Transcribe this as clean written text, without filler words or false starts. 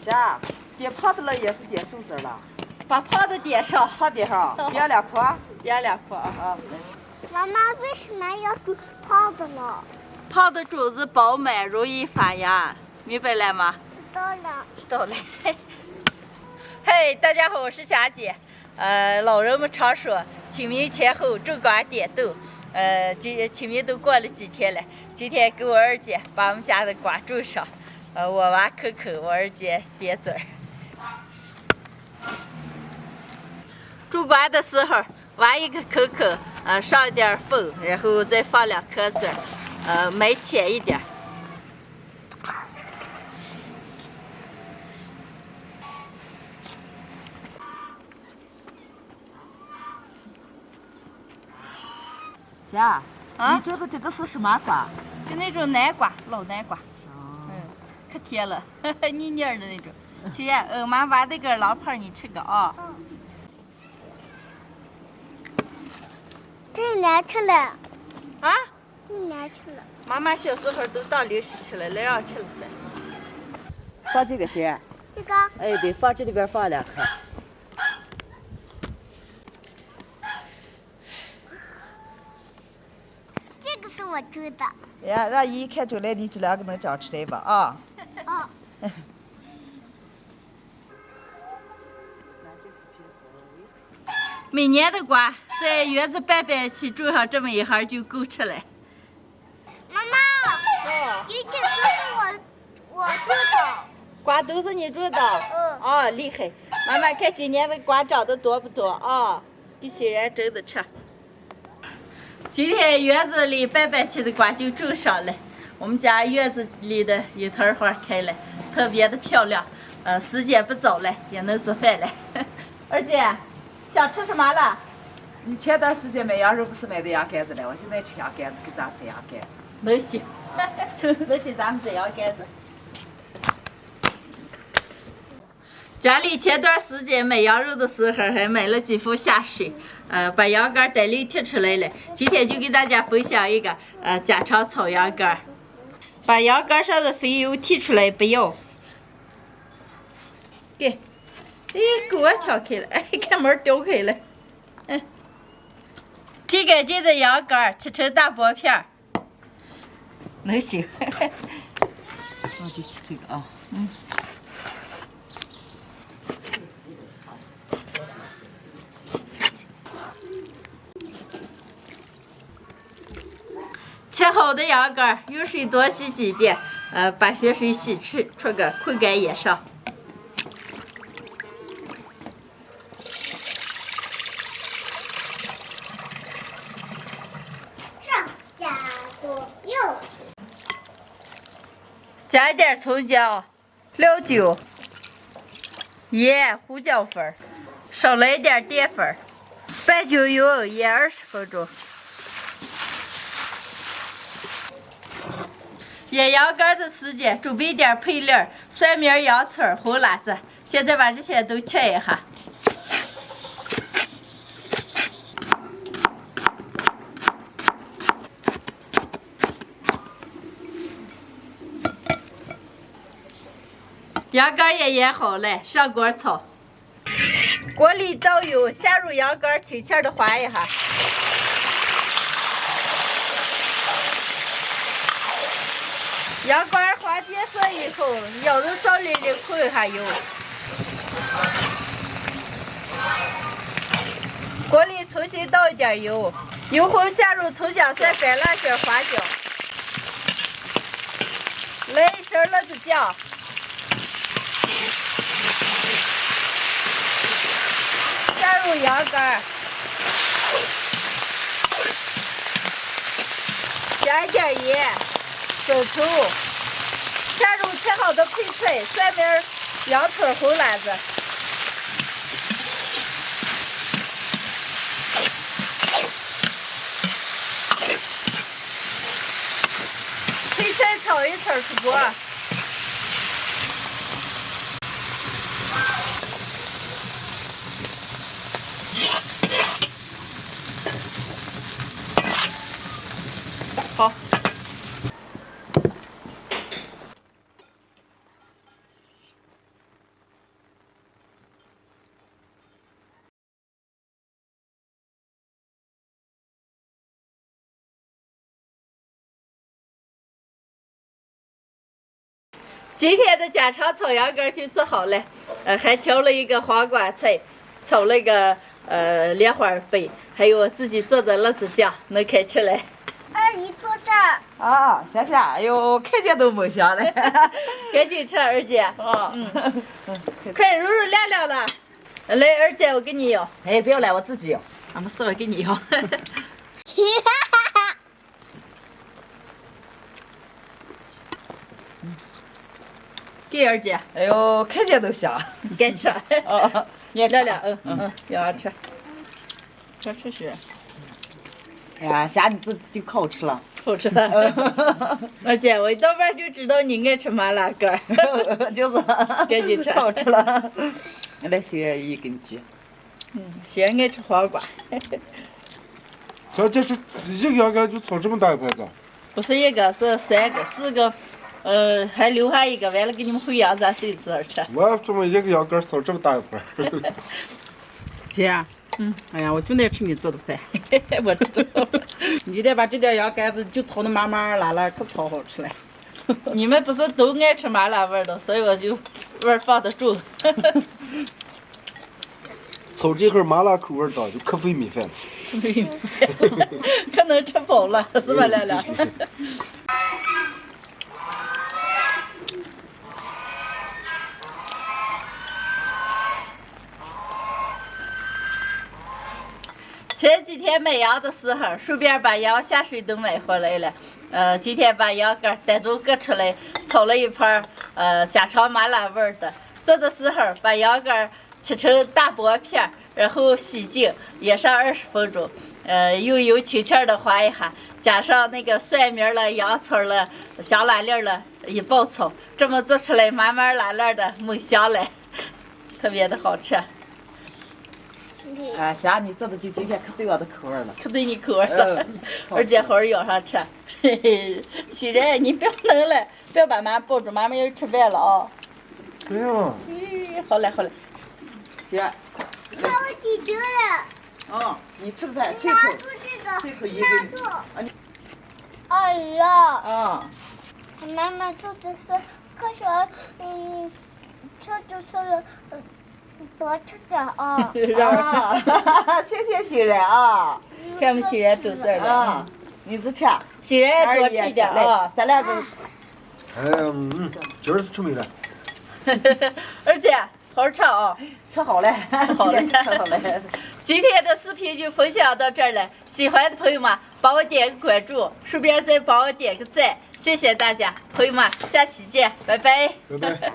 下，叠泡的了也是叠手指了。把泡的叠上，泡叠上，叠2块，叠2块啊。妈妈为什么要煮泡的呢？泡的珠子饱满，容易发芽，明白了吗？知道了。知道了。嘿，大家好，我是霞姐。老人们常说清明前后种瓜点豆，清明都过了几天了，今天给我二姐把我们家的瓜种上，我挖口口，我二姐点嘴儿。种瓜的时候挖一个口口，上一点缝，然后再放2颗籽儿，埋浅一点。霞，啊，你种的这个是什么瓜？就那种南瓜，老南瓜。可甜了，腻腻的那种。去呀，妈挖那个狼泡，你吃个啊。太难吃了。啊？太难吃了。妈妈小时候都当零食吃了，来让吃了噻。放这个先。这个。哎，对，放这里边放2颗。这个是我种的。呀，让姨看出来你这2个能长出来吧？啊。哦。每年的瓜在园子半半期种上这么一行就够吃了。妈妈，以前都是我种的。瓜都是你种的？嗯。厉害！妈妈看今年的瓜长得多不多啊？给新人蒸的吃。今天园子里半半期的瓜就种上了，我们家院子里的樱桃花开了，特别的漂亮。时间不早了，也能做饭了。二姐，想吃什么了？你前段时间卖羊肉不是卖的羊杆子了？我现在吃羊杆子，给咱蒸羊杆子。能行，能行，咱们蒸羊杆子。家里前段时间买羊肉的时候还买了几副下水，把羊肝带溜剔出来了。今天就给大家分享一个家常炒羊肝，把羊肝上的肥油剔出来不要。给，哎，给我撬开了，哎，看门掉开了。剔干净的羊肝切成大薄片儿，能行。我就吃这个啊。切好的羊肝用水多洗几遍，把血水洗出个控干腌上。上下左右。加一点葱姜、料酒、盐、胡椒粉，少来一点淀粉，拌均匀，腌20分钟。腌羊肝的时间，准备点配料：蒜苗、洋葱、红辣子。现在把这些都切一下。羊肝也腌好了，上锅炒。锅里倒油，下入羊肝，轻轻的划一下。羊肝划变色以后，舀入灶里扣一下油。锅里重新倒一点油，油后下入葱姜蒜白辣椒花椒，来1勺辣子酱。下入羊肝，加一点盐、生抽，下入切好的配菜：蒜苗、洋葱、红辣子。配菜炒一炒出锅。好。今天的家常炒羊肝就做好了，还调了一个黄瓜菜，炒了一个莲花贝，还有我自己做的辣子酱，能开吃嘞。二姨坐这儿。啊，谢谢。哎呦，看见都没想嘞。赶紧吃，二姐。快揉揉亮亮了。来，二姐，我给你要。哎，不要来，我自己要。俺们四个给你要。给二姐。哎呦，看见都香。该吃。哦，你亮亮，要吃。吃吃。哎呀，下你自己就可好吃了。好吃了。二姐，我一到饭就知道你爱吃麻辣干。就是。赶紧吃。好吃了。来，媳妇姨给你举。媳妇爱吃黄瓜。咱这是一个羊肝就炒这么大一块子？不是一个，是3个、4个，还留下一个，完了给你们回羊咱谁自吃。我这么一个羊肝炒这么大一块。姐，哎呀，我就爱吃你做的饭。我知道。你得把这点羊肝子就炒的麻麻辣辣，可超好吃了。你们不是都爱吃麻辣味儿的，所以我就味儿放得住。炒这份麻辣口味的就可费米饭了。可能吃饱了，是吧，亮亮？前几天买羊的时候，顺便把羊下水都买回来了。今天把羊肝单独割出来，炒了一盘家常麻辣味儿的。做的时候把羊肝切成大薄片，然后洗净，腌上20分钟。用油轻轻的划一下，加上那个蒜苗了、洋葱了、香辣粒了，一爆炒，这么做出来麻麻辣辣的，没香了，特别的好吃。哎，霞，你做的就今天可对我的口味了。可对你口味了，而且好好咬上吃。嘿嘿，喜人，你不要弄了，不要把妈抱住，妈妈要吃饭了啊。对呀。好嘞，好嘞。姐。那我记住了。你吃个饭，拿住这个，拿住。二姨啊。妈妈就是说，可是吃就吃了，多吃点啊。谢谢喜人啊。看我们喜人懂事了。你只吃。喜人也多吃点啊，咱俩都。今儿是出门了。二姐，好好吃啊。吃好了，吃好了，吃好了。今天的视频就分享到这儿了，喜欢的朋友们帮我点个关注，顺便再帮我点个赞，谢谢大家，朋友们，下期见，拜拜。拜拜。